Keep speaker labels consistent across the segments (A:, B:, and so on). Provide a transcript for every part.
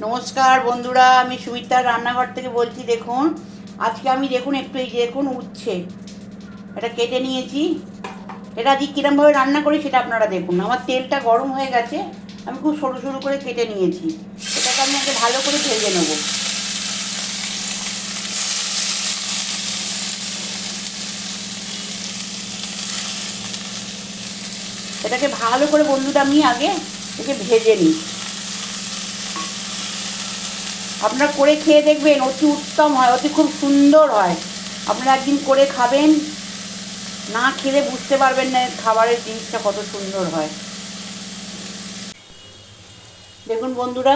A: নমস্কার বন্ধুরা, আমি সুমিতার রান্নাঘর থেকে বলছি। দেখুন আজকে আমি একটু এই যে দেখুন উচ্ছে এটা কেটে নিয়েছি। এটা আজকে কীরমভাবে রান্না করি সেটা আপনারা দেখুন। আমার তেলটা গরম হয়ে গেছে, আমি খুব সরু সরু করে কেটে নিয়েছি। এটাকে আমি আগে ভালো করে ভেজে নেব। এটাকে ভালো করে বন্ধুরা আমি আগে একে ভেজে নিই। আপনারা করে খেয়ে দেখবেন, অতি উত্তম হয়, অতি খুব সুন্দর হয়। আপনারা একদিন করে খাবেন, না খেলে বুঝতে পারবেন না খাবারের জিনিসটা কত সুন্দর হয়। দেখুন বন্ধুরা,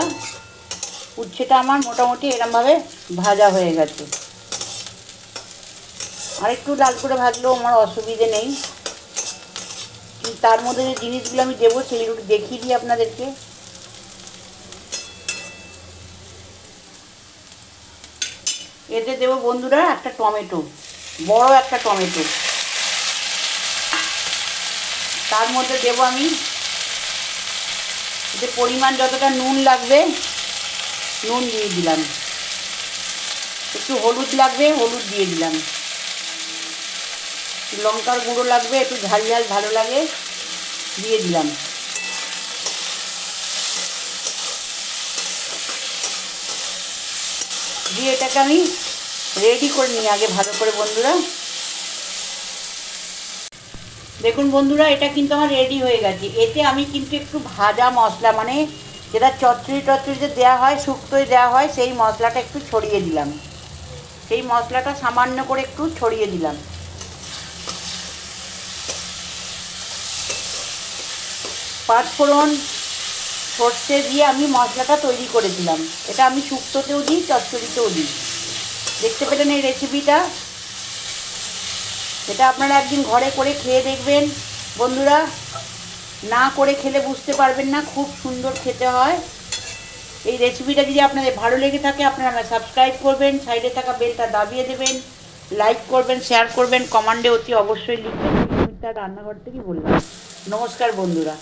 A: উচ্ছেটা আমার মোটামুটি এরমভাবে ভাজা হয়ে গেছে। আর একটু লাল করে ভাজলেও আমার অসুবিধে নেই, কিন্তু তার মধ্যে যে জিনিসগুলো আমি দেবো সেগুলো দেখিয়ে দিই আপনাদেরকে। এতে দেবো বন্ধুরা একটা টমেটো, বড় একটা টমেটো। তার মধ্যে দেবো আমি এতে পরিমাণ যতটা নুন লাগবে নুন দিয়ে দিলাম, একটু হলুদ লাগবে হলুদ দিয়ে দিলাম, লঙ্কার গুঁড়ো লাগবে, একটু ঝাল ঝাল ভালো লাগে দিয়ে দিলাম। দিয়ে এটাকে আমি রেডি করে নিই আগে ভালো করে বন্ধুরা। দেখুন বন্ধুরা, এটা কিন্তু আমার রেডি হয়ে গেছে। এতে আমি কিন্তু একটু ভাজা মশলা, মানে যেটা চচ্চড়িতে দেওয়া হয়, শুক্তোয় দেওয়া হয়, সেই মশলাটা একটু ছড়িয়ে দিলাম। সেই মশলাটা সামান্য করে একটু ছড়িয়ে দিলাম। পাঁচফোড়ন সর্ষে দিয়ে আমি মশলাটা তৈরি করেছিলাম। এটা আমি শুক্তোতেও দিই, চচ্চড়িতেও দিই। দেখতে পেলেন এই রেসিপিটা। এটা আপনারা একদিন ঘরে করে খেয়ে দেখবেন বন্ধুরা, না করে খেলে বুঝতে পারবেন না, খুব সুন্দর খেতে হয়। এই রেসিপিটা যদি আপনাদের ভালো লেগে থাকে আপনারা আমায় সাবস্ক্রাইব করবেন, সাইডে থাকা বেলটা দাবিয়ে দেবেন, লাইক করবেন, শেয়ার করবেন, কমেন্টে অতি অবশ্যই লিখবেন। আমি তার রান্নাঘর থেকেই বললাম। নমস্কার বন্ধুরা।